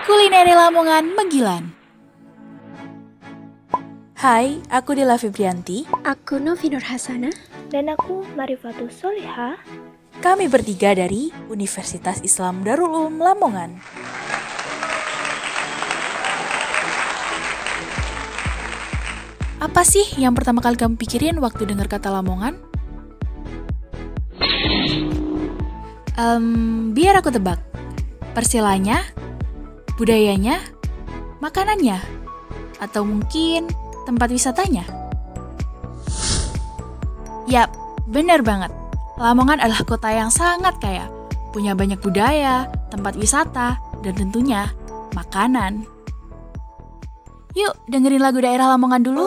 Kulineri Lamongan Megilan. Hai, aku Dela Febrianti. Aku Novi Nur Hasana. Dan aku Marifatul Soliha. Kami bertiga dari Universitas Islam Darul Uloom Lamongan. Apa sih yang pertama kali kamu pikirin waktu dengar kata Lamongan? Biar aku tebak. Persilanya, budayanya, makanannya, atau mungkin tempat wisatanya? Yap, benar banget. Lamongan adalah kota yang sangat kaya, punya banyak budaya, tempat wisata, dan tentunya makanan. Yuk, dengerin lagu daerah Lamongan dulu.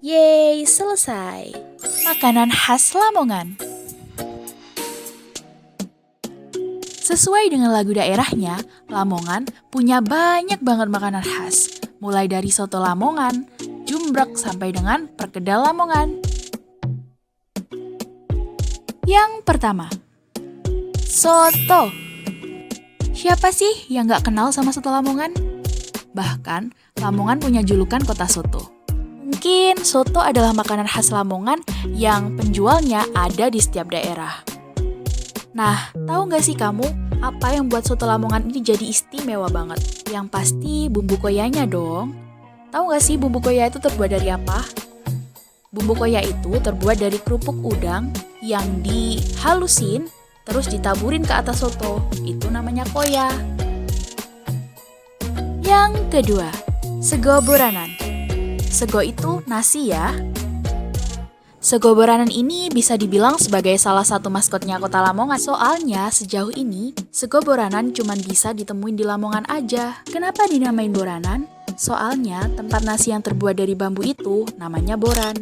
Yeay, selesai. Makanan khas Lamongan. Sesuai dengan lagu daerahnya, Lamongan punya banyak banget makanan khas. Mulai dari soto Lamongan, jumbrek, sampai dengan perkedel Lamongan. Yang pertama, soto. Siapa sih yang gak kenal sama soto Lamongan? Bahkan, Lamongan punya julukan kota soto. Mungkin soto adalah makanan khas Lamongan yang penjualnya ada di setiap daerah. Nah, tahu nggak sih kamu apa yang buat soto Lamongan ini jadi istimewa banget? Yang pasti bumbu koyanya dong. Tahu nggak sih bumbu koya itu terbuat dari apa? Bumbu koya itu terbuat dari kerupuk udang yang dihalusin terus ditaburin ke atas soto. Itu namanya koya. Yang kedua, sego boranan. Sego itu nasi ya. Sego Boranan ini bisa dibilang sebagai salah satu maskotnya kota Lamongan. Soalnya sejauh ini, sego Boranan cuma bisa ditemuin di Lamongan aja. Kenapa dinamain Boranan? Soalnya tempat nasi yang terbuat dari bambu itu namanya boran.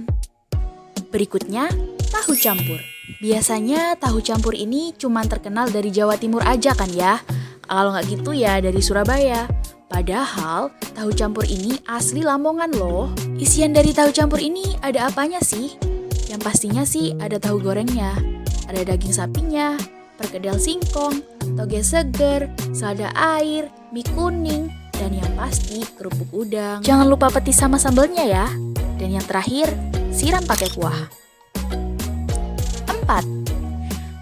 Berikutnya, tahu campur. Biasanya tahu campur ini cuma terkenal dari Jawa Timur aja kan ya? Kalau nggak gitu ya dari Surabaya. Padahal, tahu campur ini asli Lamongan loh. Isian dari tahu campur ini ada apanya sih? Yang pastinya sih ada tahu gorengnya, ada daging sapinya, perkedel singkong, toge seger, selada air, mie kuning, dan yang pasti kerupuk udang. Jangan lupa petis sama sambelnya ya. Dan yang terakhir, siram pakai kuah. 4.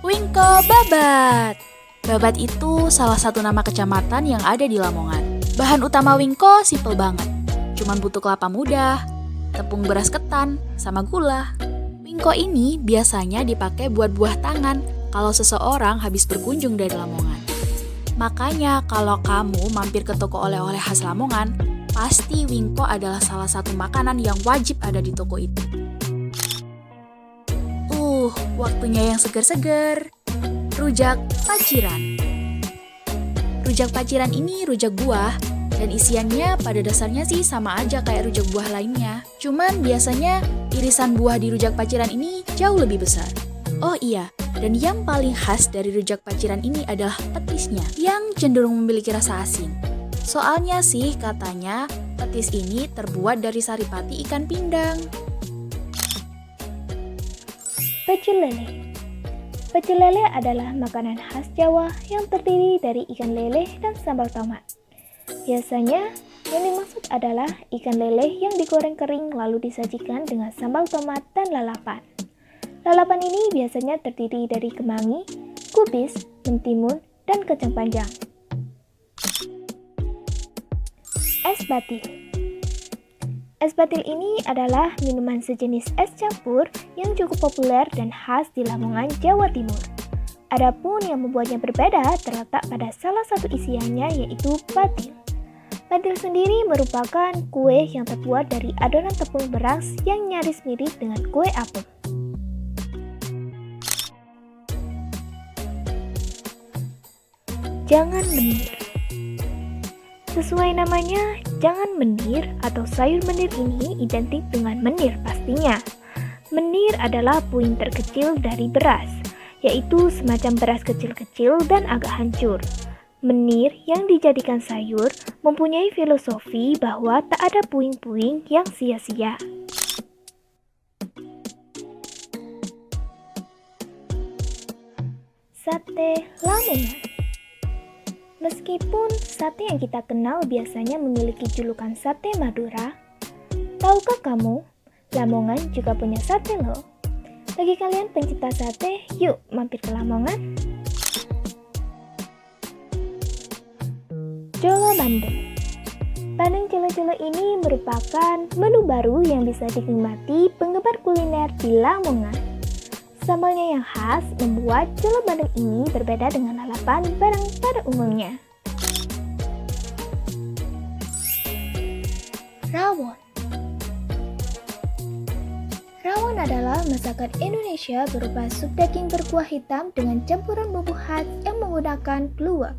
Wingko Babat. Babat itu salah satu nama kecamatan yang ada di Lamongan. Bahan utama wingko simple banget. Cuman butuh kelapa muda, tepung beras ketan, sama gula. Wingko ini biasanya dipakai buat buah tangan kalau seseorang habis berkunjung dari Lamongan. Makanya kalau kamu mampir ke toko oleh-oleh khas Lamongan, pasti wingko adalah salah satu makanan yang wajib ada di toko itu. Waktunya yang seger-seger. Rujak paciran. Rujak paciran ini rujak buah, dan isiannya pada dasarnya sih sama aja kayak rujak buah lainnya. Cuman biasanya irisan buah di rujak paciran ini jauh lebih besar. Oh iya, dan yang paling khas dari rujak paciran ini adalah petisnya, yang cenderung memiliki rasa asin. Soalnya sih katanya petis ini terbuat dari saripati ikan pindang. Pecel lele. Pecel lele adalah makanan khas Jawa yang terdiri dari ikan lele dan sambal tomat. Biasanya, yang dimaksud adalah ikan lele yang digoreng kering lalu disajikan dengan sambal tomat dan lalapan. Lalapan ini biasanya terdiri dari kemangi, kubis, mentimun, dan kacang panjang. Es batil. Es batil ini adalah minuman sejenis es campur yang cukup populer dan khas di Lamongan, Jawa Timur. Adapun yang membuatnya berbeda terletak pada salah satu isiannya yaitu batil. Batil sendiri merupakan kue yang terbuat dari adonan tepung beras yang nyaris mirip dengan kue apem. Jangan menir. Sesuai namanya, jangan menir atau sayur menir ini identik dengan menir pastinya. Menir adalah puing terkecil dari beras, yaitu semacam beras kecil-kecil dan agak hancur. Menir yang dijadikan sayur mempunyai filosofi bahwa tak ada puing-puing yang sia-sia. Sate Lamongan. Meskipun sate yang kita kenal biasanya memiliki julukan sate Madura, tahukah kamu, Lamongan juga punya sate loh. Bagi kalian pencinta sate, yuk mampir ke Lamongan. Jolo Bandeng. Bandeng jolo-jolo ini merupakan menu baru yang bisa dinikmati penggemar kuliner di Lamongan. Sambalnya yang khas membuat jolo bandeng ini berbeda dengan lalapan barang pada umumnya. Rawon. Rawon adalah masakan Indonesia berupa sup daging berkuah hitam dengan campuran bumbu khas yang menggunakan kluwek.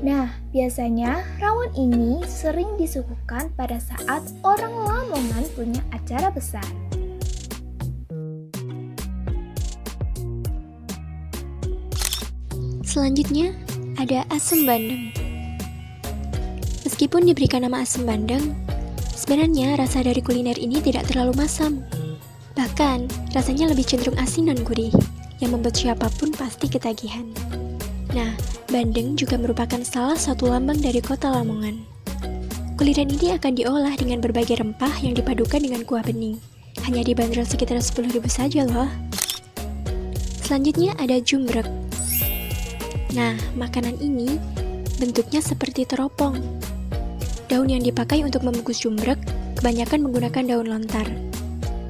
Nah, biasanya rawon ini sering disuguhkan pada saat orang Lamongan punya acara besar. Selanjutnya, ada asam bandeng. Meskipun diberikan nama asam bandeng, sebenarnya rasa dari kuliner ini tidak terlalu masam. Bahkan, rasanya lebih cenderung asin dan gurih, yang membuat siapapun pasti ketagihan. Nah, bandeng juga merupakan salah satu lambang dari kota Lamongan. Kuliner ini akan diolah dengan berbagai rempah yang dipadukan dengan kuah bening. Hanya dibanderol sekitar 10.000 saja loh. Selanjutnya ada jumbrek. Nah, makanan ini bentuknya seperti teropong. Daun yang dipakai untuk membungkus jumbrek kebanyakan menggunakan daun lontar.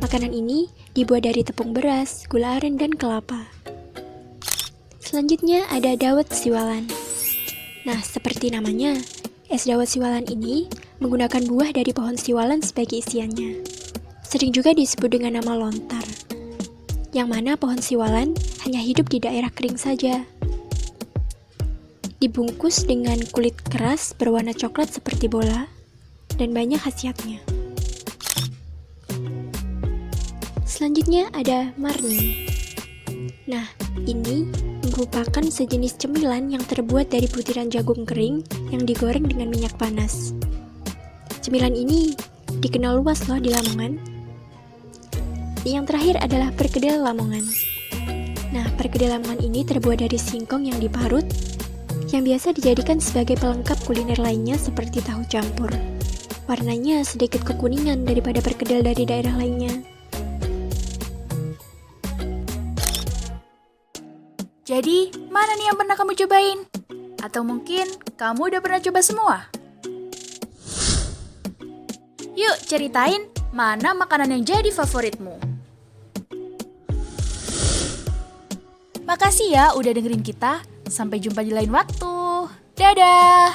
Makanan ini dibuat dari tepung beras, gula aren, dan kelapa. Selanjutnya ada dawet siwalan. Nah, seperti namanya, es dawet siwalan ini menggunakan buah dari pohon siwalan sebagai isiannya. Sering juga disebut dengan nama lontar, yang mana pohon siwalan hanya hidup di daerah kering saja. Dibungkus dengan kulit keras berwarna coklat seperti bola, dan banyak khasiatnya. Selanjutnya ada marni. Nah, ini merupakan sejenis cemilan yang terbuat dari butiran jagung kering yang digoreng dengan minyak panas. Cemilan ini dikenal luas loh di Lamongan. Yang terakhir adalah perkedel Lamongan. Nah, perkedel Lamongan ini terbuat dari singkong yang diparut, yang biasa dijadikan sebagai pelengkap kuliner lainnya seperti tahu campur. Warnanya sedikit kekuningan daripada perkedel dari daerah lainnya. Jadi, mana nih yang pernah kamu cobain? Atau mungkin kamu udah pernah coba semua? Yuk, ceritain mana makanan yang jadi favoritmu. Makasih ya udah dengerin kita. Sampai jumpa di lain waktu. Dadah!